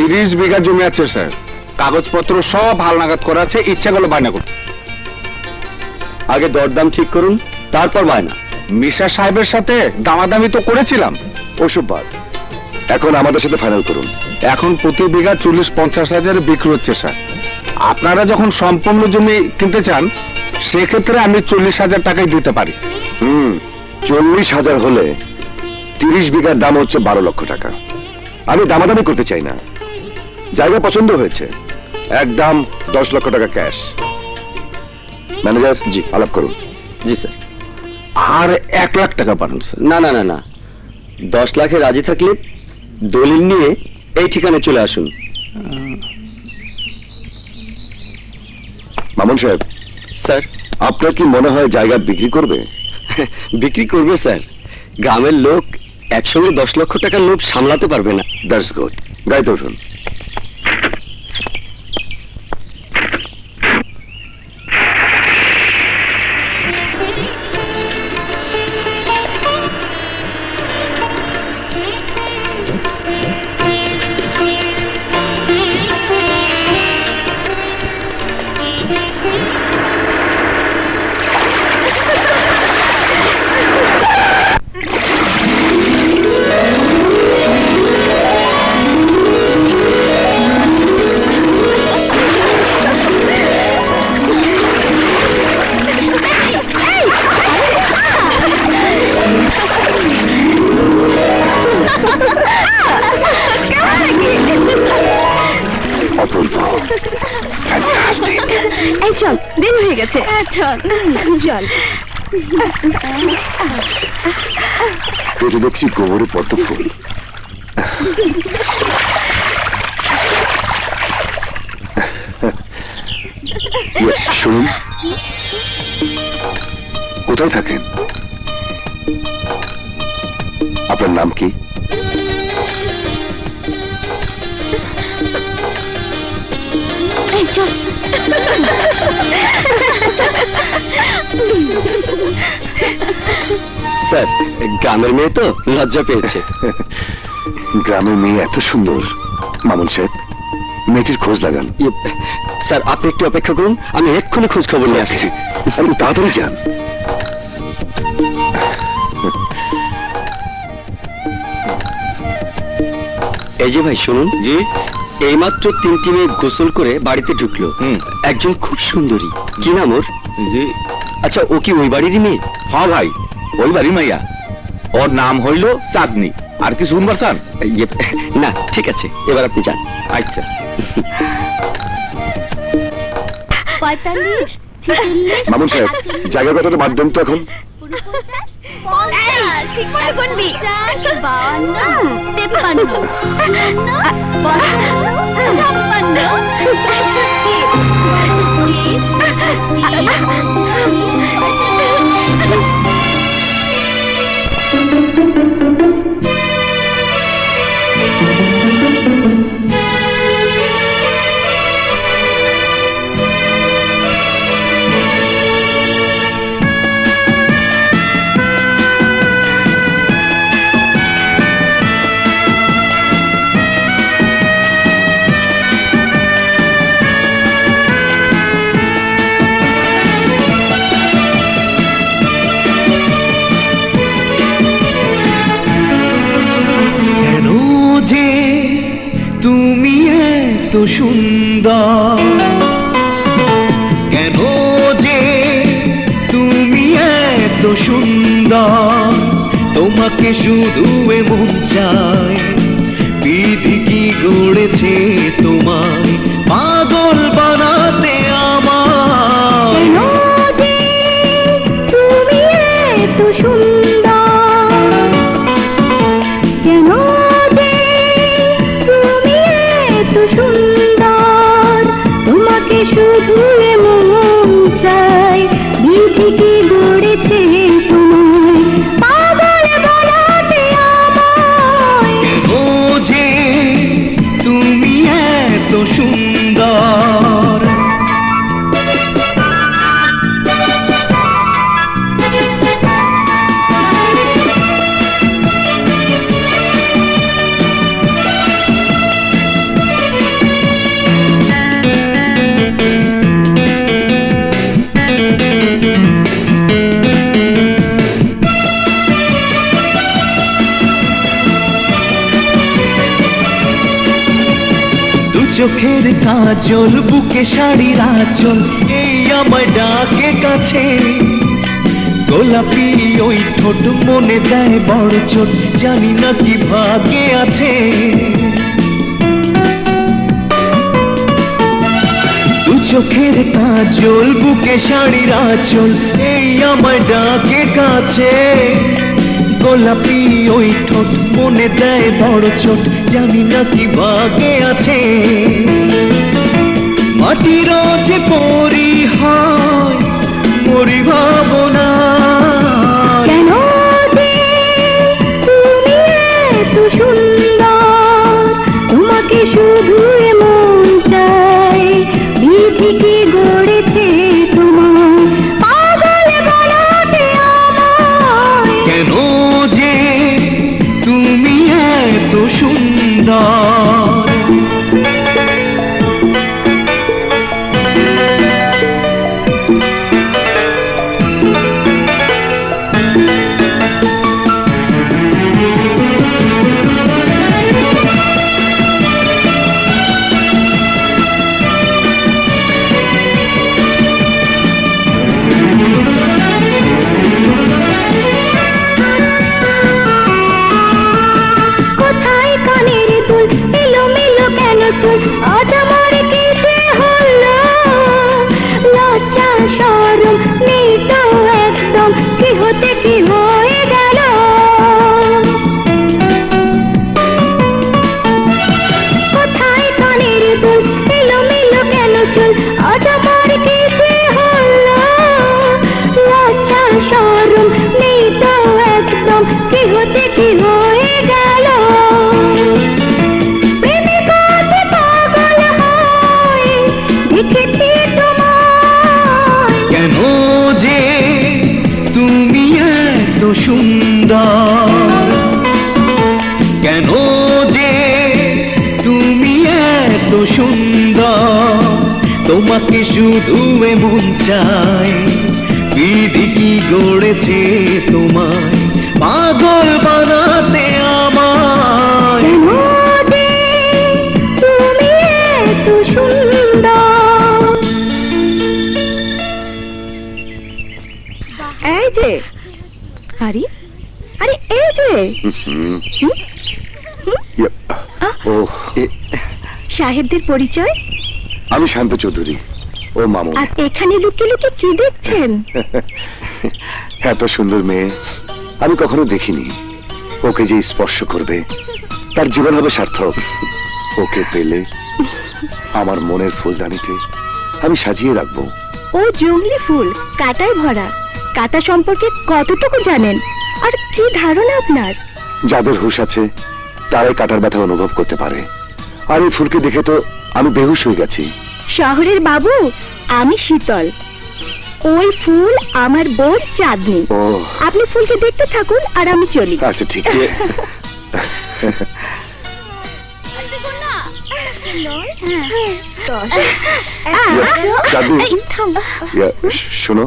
30 বিঘা জমি আছে স্যার, কাগজপত্র সব হালনাগাদ করা আছে, ইচ্ছা করলে বায়না করুন। আগে দরদাম ঠিক করুন, তারপর বায়না। মিশা সাহেবের সাথে দামাদামি তো করেছিলাম। ওসব বাদ, এখন আমাদের সাথে ফাইনাল করুন। এখন প্রতি বিঘা 40-50 হাজারে বিক্রি হচ্ছে স্যার। আপনারা যখন সম্পূর্ণ জমি কিনতে চান, সেক্ষেত্রে আমি 40,000 টাকায় দিতে পারি। 40,000 হলে 30 বিঘার দাম হচ্ছে 12 লক্ষ টাকা। আমি দামাদামি করতে চাই না, জায়গা পছন্দ হয়েছে, একদম 10 লক্ষ টাকা ক্যাশ। ম্যানেজার, জি আলাপ করুন। জি স্যার। আর 1 লাখ টাকা পারেন স্যার। না না না না, 10 লাখে রাজি থাকলে দলিল নিয়ে এই ঠিকানায় চলে আসুন। মামুন সাহেব। স্যার। আপনার কি মনে হয় জায়গা বিক্রি করবে? বিক্রি করবে স্যার, গ্রামের লোক একসঙ্গে 10 লক্ষ টাকার লোভ সামলাতে পারবে না। দ্যাটস গুড, গাড়িতে উঠুন। চল, দেরি হয়ে গেছে। চল চল। এটা দেখছি গোবরে পদ্ম ফুল। শুনুন, কোথায় থাকেন? আপনার নাম কি? চল। স্যার, গ্রামের মেয়ে তো লজ্জা পেয়েছে। গ্রামের মেয়ে এত সুন্দর। মামুন সাহেব, মেয়েটির খোঁজ লাগান। স্যার, আপনি একটু অপেক্ষা করুন, আমি এক্ষুনি খোঁজ খবর নিয়ে আসছি। আপনি তাড়াতাড়ি যান। এই যে ভাই শুনুন। জি। এইমাত্র 3টি মেয়ে গোসল করে বাড়িতে ঢুকলো। একজন খুব সুন্দরী, কি নাম ওর? জি। আচ্ছা, ও কি ওই বাড়িরই মেয়ে? হ্যাঁ ভাই, ওই বাড়ি মাইয়া। ওর নাম হইল চাঁদনি। আর কি শুনবার চান? না, ঠিক আছে, এবার আপনি যান। আচ্ছা। 45, 46। মামুন সাহেব, জায়গা কথাটা বাদ দেন তো এখন। 50, ঠিক করে গুনবি। 52, 53, সুন্দর কেন যে তুমি এত সুন্দর, তোমাকে শুধু এমন চাই। বিধি কি গড়েছে তোমায় পাগল বানাতে আমায়। তুমি এত সুন্দর, কেন যে তুমি এত সুন্দর, তোমাকে শুধু এমন চাই। বিধি কি গড়েছে তোমায় পাগল বানাতে আমায়। কেন চোখের কাজল বুকে শাড়ির আঁচল এই আমার ডাকে কাছে গোলাপি ওই ঠোঁট মনে দেয় বড় চোট জানি না কি ভাগ্যে আছে দু চোখের কাজল বুকে শাড়ির আঁচল এই আমার ডাকে কাছে গোলাপি ওই ঠোঁট মনে দেয় বড় চোট জানি না কি ভাগ্যে আছে মাটির যে পরি হয় মরি ভাবনা কেন যে তুমি এত সুন্দর তোমাকে শুধু মন চাই বিধি কি গড়েছে তোমার পাগল বানাতে আমায় কেন যে তুমি এত সুন্দর কোথায় কানের দুল এলোমেলো কেন চুল আজ আমার কি যে হলো লজ্জা শরম নেই তো একদম কি হতে কি হয়ে গেল কোথায় কানের দুল এলোমেলো কেন চুল আজ আমার কি যে হলো লজ্জা শরম নেই তো একদম কি হতে কি হয়ে গেল প্রেমে কত পাগল হয় দেখেছি তোমায় কেন যে তুমি এত সুন্দর কেন যে তুমি এত সুন্দর তোমাকে শুধু মন চাই বিধি কি গড়েছে তোমায় পাগল বানাতে আমায় কেন যে তুমি এত সুন্দর এই যে আরে আরে এই যে হুম? ইয়ে, ও সাহেবদের পরিচয় আমি শান্ত চৌধুরী ও মামু আর এখানে লুকিয়ে লুকিয়ে কি দেখছেন এত সুন্দর মেয়ে আমি কখনো দেখিনি ওকে যে স্পর্শ করবে তার জীবন হবে সার্থক ওকে পেলে আমার মনের ফুলদানিতে আমি সাজিয়ে রাখবো ও জংলি ফুল কাঁটায় ভরা কাঁটা সম্পর্কে কতটুকু জানেন আর কি ধারণা আপনার যাদের হুঁশ আছে তারাই কাটার ব্যথা অনুভব করতে পারে আর এই ফুলকে দেখে তো আমি বেহুশ হয়ে গেছি শহরের বাবু আমি শীতল ওই ফুল আমার বোন চাঁদনি ও আপনি ফুলকে দেখতে থাকুন আর আমি চলি আচ্ছা ঠিক আছে দাদু ইয়া, শোনো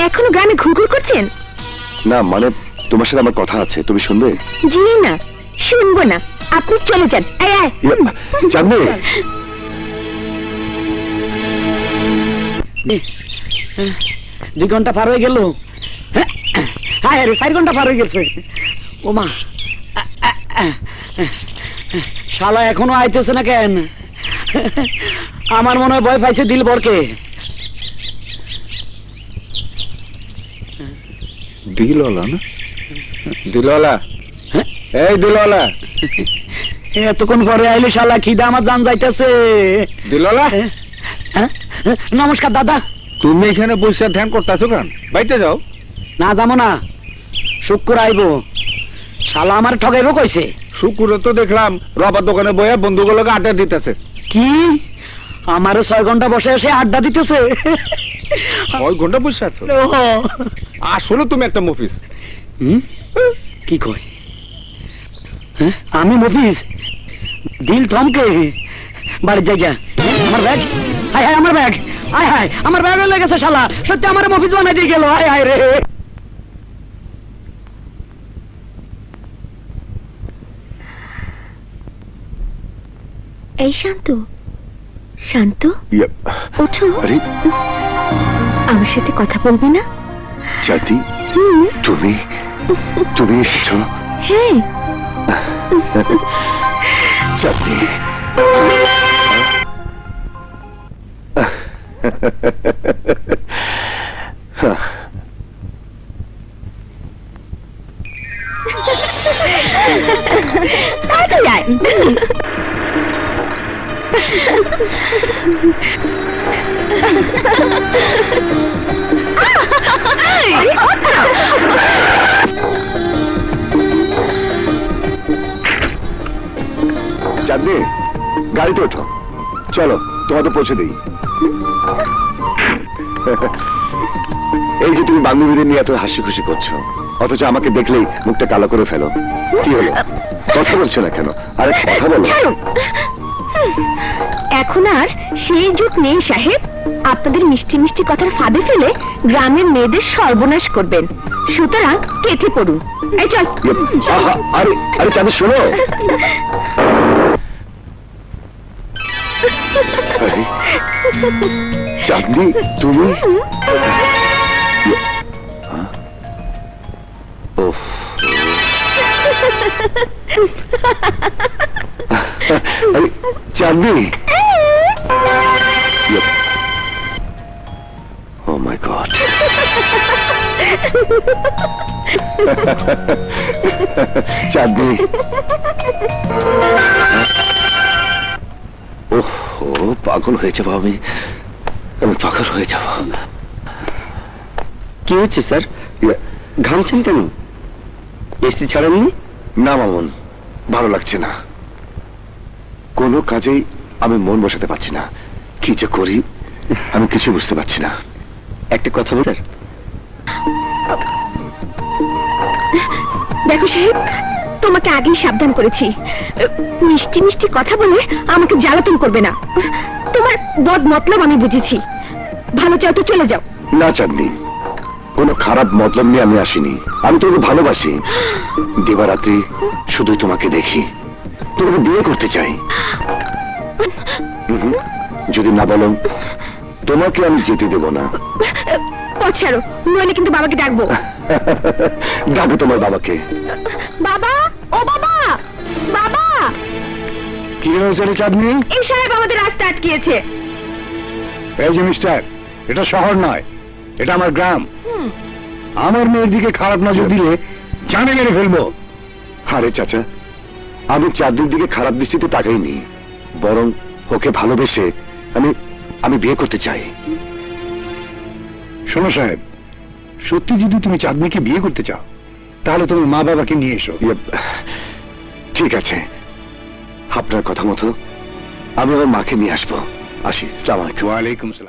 এখনো গ্রামে ঘুরঘুর করছেন না মানে তোমার সাথে আমার কথা আছে তুমি শুনবে জি না শুনবো না আপনি চলে যান আয় আয় ইয়া, জানবে 2 ঘন্টা পার হয়ে গেল হ্যাঁ রে 4 ঘন্টা পার হয়ে গেছে ও মা শালা এখনো আইতেছে না কেন আমার মনে হয় ভয় পাইছে দিলবরকে দিলওয়ালা না দিলওয়ালা এই দিলওয়ালা এতক্ষণ পরে আইলে শালা খিদা আমার জান যাইতেছে দিলওয়ালা নমস্কার দাদা তুমি এখানে বসে ধ্যান করতেছো কেন বাইতে যাও না যাবো না শুক্র আইবো শালা আমার ঠগাইবো কইছে শুক্র তো দেখলাম রবার দোকানে বইয়া বন্ধুগুলোকে আড্ডা দিতেছে কি আমারও 6 ঘন্টা বসে এসে আড্ডা দিতেছে 6 ঘন্টা বসে আছো ও, আসলে তুমি একটা মফিস হুম? কি কয় হ্যাঁ? আমি মফিস দিল থমকে বাড়ির জায়গা আমার ব্যাগ হায় হায় আমার ব্যাগ হায় হায় আমার ব্যাগ লেগেছে শালা সত্যি আমার মফিস বানাই দিয়ে গেল হায় হায় রে এই শান্ত, শান্ত, ইয়ে, ওঠো। আরে আমার সাথে কথা বলবে না? চাঁদনি, তুমি তুমি এসেছো? হ্যাঁ। চাঁদনি, চাঁদনি, গাড়িতে ওঠো, চলো তোমাদের পৌঁছে দিই। এই যে তুমি বান্ধবীদের নিয়ে এত হাসি খুশি করছো, অথচ আমাকে দেখলেই মুখটা কালো করে ফেলো, কি হলো? কথা বলছো না কেন? আরে কথা বলো। এখন আর সেই যুগ নেই সাহেব। আপনাদের মিষ্টি মিষ্টি কথার ফাঁদে ফেলে গ্রামের মেয়েদের সর্বনাশ করবেন, সুতরাং কেটে পড়ুন। এই চল। আহা, আরে আরে চাঁদনি শোনো। আরে, চাঁদনি তুমি? ওহ, আরে চাঁদনি, ও মাই গড। চাঁদনি, ওহ, পাগল হয়ে যাবো আমি, আমি পাগল হয়ে যাব। কি হচ্ছে স্যার? ঘামছেন কেন? এসি ছাড়েননি? না মামুন, ভালো লাগছে না, কোনো কাজেই আমি মন বসাতে পারছি না। কি যে করি আমি কিছু বুঝতে পারছি না। একটা কথা বল স্যার। দেখো সাহেব, তোমাকে আগেই সাবধান করেছি, মিষ্টি মিষ্টি কথা বলে আমাকে জ্বালাতন করবে না। তোমার বদ মতলব আমি বুঝেছি, ভালো চাও তো চলে যাও। না চাঁদনি, কোনো খারাপ মতলব নিয়ে আমি আসিনি। আমি তোমাকে ভালোবাসি, দিবারাত্রি শুধুই তোমাকে দেখি, তোমাকে বিয়ে করতে চাই। যদি না বলো তোমাকে আমি যেতে দেব না। পথ ছাড়ো, নইলে কিন্তু বাবাকে ডাকবো। ডাকো তোমার বাবাকে। বাবা, ও বাবা, বাবা। কি হয়েছে রে চাঁদনি? এই সাহেব আমাদের রাস্তা আটকিয়েছে। এই যে মিস্টার, এটা শহর নয়, এটা আমার গ্রাম। আমার মেয়ের দিকে খারাপ নজর দিলে জানে মেরে ফেলবো। আরে চাচা, আমি চাঁদনির দিকে খারাপ দৃষ্টিতে তাকাইনি, বরং ওকে ভালোবেসে আমি আমি বিয়ে করতে চাই। শোনো সাহেব, সত্যি যদি তুমি চাঁদনিকে বিয়ে করতে চাও, তাহলে তুমি মা বাবাকে নিয়ে এসো। ঠিক আছে, আপনার কথা মতো আমি আমার মাকে নিয়ে আসবো। আসি, আসসালামু আলাইকুম। ওয়ালাইকুম আসসালাম।